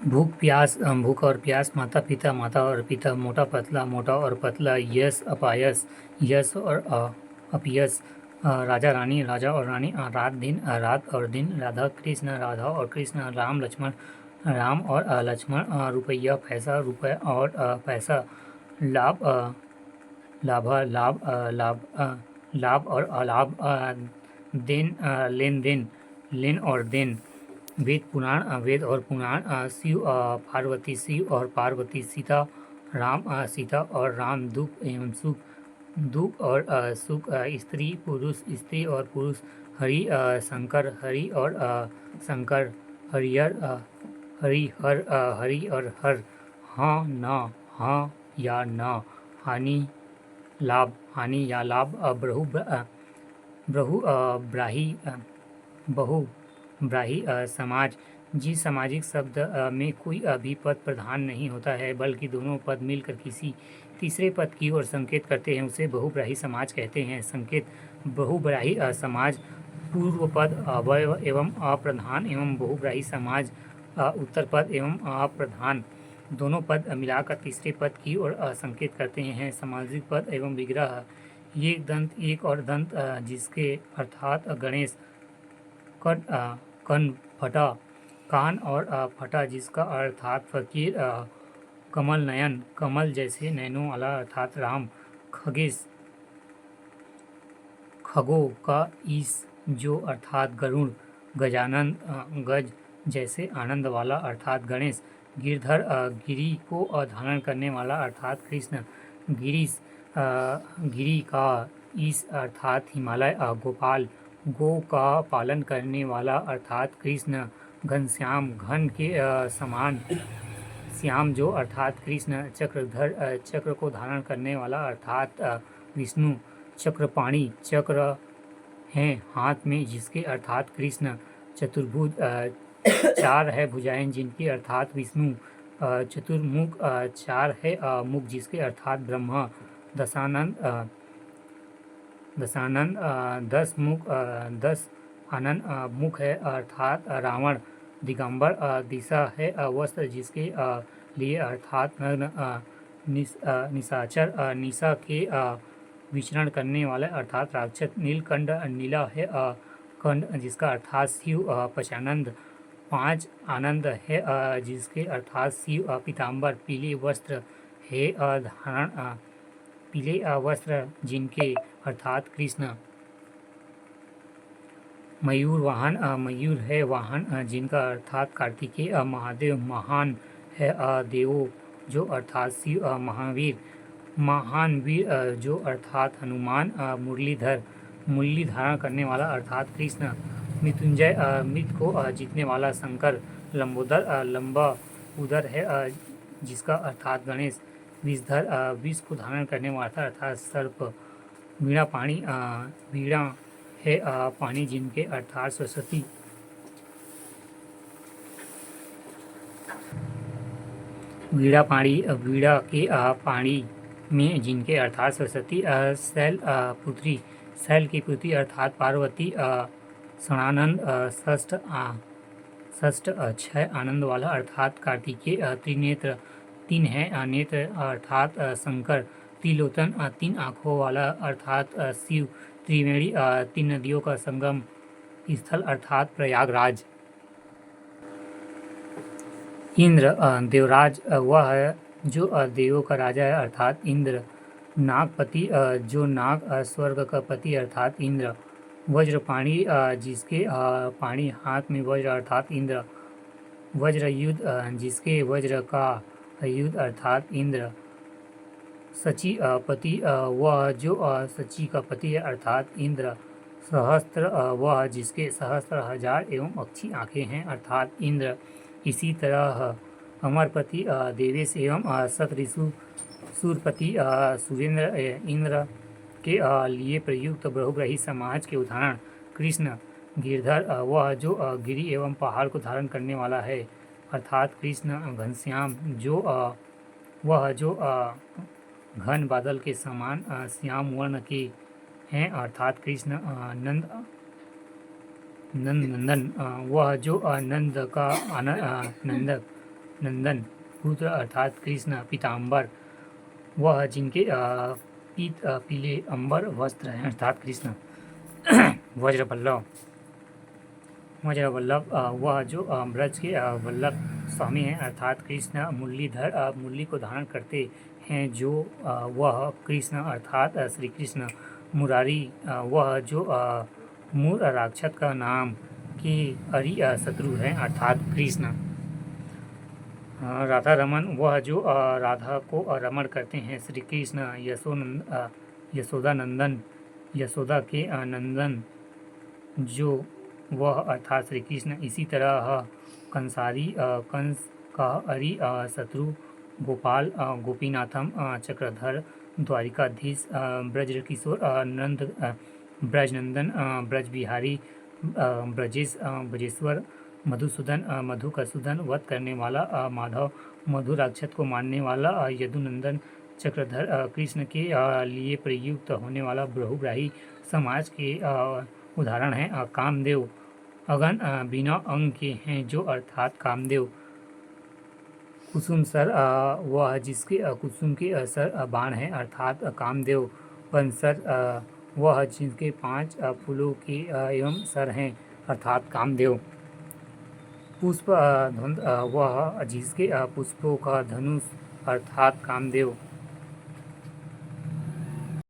भूख और प्यास, माता पिता, माता और पिता, मोटा मोटा और पतला, यश अपयश, यश और अपयश, राजा रानी, राजा और रानी, रात और दिन, राधा कृष्ण, राधा और कृष्ण, राम लक्ष्मण, राम और लक्ष्मण, रुपया पैसा, रुपये और पैसा, लाभ लाभ लाभ लाभ लाभ और अलाभ, लेन देन, लेन और देन, वेद और पुराण, शिव पार्वती, शिव और पार्वती, सीता, राम, सीता और राम, दुख एवं सुख, दुख और सुख, स्त्री पुरुष, स्त्री और पुरुष, हरि, शंकर, हरि और शंकर, हरिहर, हरिहर, हरि और हर, हाँ न, हाँ या न, हानि, लाभ, हानि या लाभ, ब्राही, बहु ब्राही, समाज। जिस सामाजिक शब्द में कोई भी पद प्रधान नहीं होता है बल्कि दोनों पद मिलकर किसी तीसरे पद की ओर संकेत करते हैं, उसे बहुब्राही समाज कहते हैं। संकेत: बहुब्राही समाज पूर्व पद अवयव एवं अप्रधान एवं बहुब्राही समाज उत्तर पद एवं अप्रधान दोनों पद मिलाकर तीसरे पद की ओर संकेत करते हैं। सामाजिक पद एवं विग्रह: एक दंत, एक और दंत, जिसके अर्थात गणेश, कन फटा, कान और फटा, जिसका अर्थात फकीर, कमल नयन, कमल जैसे नयनों वाला अर्थात राम, खगेश, खगो का ईश, जो अर्थात गरुड़, गजानन, गज जैसे आनंद वाला अर्थात गणेश, गिरधर, गिरी को धारण करने वाला अर्थात कृष्ण, गिरीश, गिरी का ईश अर्थात हिमालय, गोपाल, गो का पालन करने वाला अर्थात कृष्ण, घनश्याम, घन के समान, श्याम जो अर्थात कृष्ण, चक्रधर, चक्र को धारण करने वाला अर्थात विष्णु, चक्रपाणी, चक्र हैं हाथ में जिसके अर्थात कृष्ण, चतुर्भुज, चार है भुजाएं जिनके अर्थात विष्णु, चतुर्मुख, चार है मुख जिसके अर्थात ब्रह्मा, दशानंद, दस मुख, दस आनंद मुख है अर्थात रावण, दिगंबर, दिशा है वस्त्र जिसके लिए अर्थात नग्न, निशाचर, निशा के विचरण करने वाले अर्थात राक्षस, नीलकंठ, नीला है कंठ जिसका अर्थात शिव, पचानंद, पांच आनंद है जिसके अर्थात शिव, पीताम्बर, पीले वस्त्र है धारण, पीले वस्त्र जिनके अर्थात कृष्ण, मयूर वाहन, मयूर है वाहन जिनका अर्थात कार्तिकेय, महादेव, महान है देवो जो अर्थात शिव, महावीर, महान वीर जो अर्थात हनुमान, मुरलीधर, मुरली धारण करने वाला अर्थात कृष्ण, मृत्युंजय, मृत को जीतने वाला शंकर, लंबोदर, लंबा उदर है जिसका अर्थात गणेश, विषधर, विष को धारण करने वाला अर्थात सर्प, वीणा पाणी, वीणा है पानी जिनके अर्थात सरस्वती, वीणा पाणी, वीणा के पाणी में जिनके अर्थात सरस्वती, शैल पुत्री, शैल की पुत्री अर्थात पार्वती, षणानंद, षष्ठ, छह आनंद वाला अर्थात कार्तिकेय, त्रिनेत्र, तीन है नेत्र अर्थात शंकर, त्रिलोचन, तीन आँखों वाला अर्थात शिव, त्रिवेणी, तीन नदियों का संगम स्थल अर्थात प्रयागराज, इंद्र, देवराज, वह है जो देवों का राजा है अर्थात इंद्र, नागपति, जो नाग स्वर्ग का पति अर्थात इंद्र, वज्रपाणी, जिसके पाणी हाथ में वज्र अर्थात इंद्र, वज्र युद्ध, जिसके वज्र का युद्ध अर्थात इंद्र, सची पति, वह जो सची का पति है अर्थात इंद्र, सहस्त्र, वह जिसके सहस्त्र हजार एवं अच्छी आँखें हैं अर्थात इंद्र। इसी तरह अमरपति, देवेश एवं सतऋषु सूरपति, सुरेंद्र, इंद्र के लिए प्रयुक्त बहुग्रही समाज के उदाहरण, कृष्ण, गिरधर, वह जो गिरी एवं पहाड़ को धारण करने वाला है अर्थात कृष्ण, घनश्याम, जो वह जो घन बादल के समान श्याम वर्ण के हैं अर्थात कृष्ण, नंदन, वह जो नंद का नंदक, नंदन पुत्र अर्थात कृष्ण। पीताम्बर वह जिनके पीले अंबर वस्त्र हैं अर्थात कृष्ण। वज्रवल्लभ वह जो ब्रज के वल्लभ स्वामी हैं अर्थात कृष्ण। मुरलीधर मुरली को धारण करते हैं जो वह कृष्ण अर्थात श्री कृष्ण। मुरारी वह जो मूर राक्षस का नाम के अरि शत्रु हैं अर्थात कृष्ण। राधा रमन वह जो राधा को रमण करते हैं श्री कृष्ण। यशोदा नंदन यशोदा के नंदन जो वह अर्थात श्री कृष्ण। इसी तरह कंसारी कंस का अरि शत्रु। गोपाल गोपीनाथम चक्रधर द्वारिकाधीश। ब्रजकिशोर नंद ब्रजनंदन ब्रज बिहारी ब्रजेश्वर। मधुसूदन मधुकसूदन वध करने वाला माधव। मधु राक्षस को मारने वाला यदुनंदन। चक्रधर कृष्ण के लिए प्रयुक्त होने वाला बहुग्राही समाज के उदाहरण हैं। कामदेव अगन बिना अंग के हैं जो अर्थात कामदेव। कुसुम सर वह जिसके कुसुम के सर बाण हैं अर्थात कामदेव। पंसर वह जिनके 5 फूलों के एवं सर हैं अर्थात कामदेव। पुष्प धुंध वह जिसके पुष्पों का धनुष अर्थात कामदेव।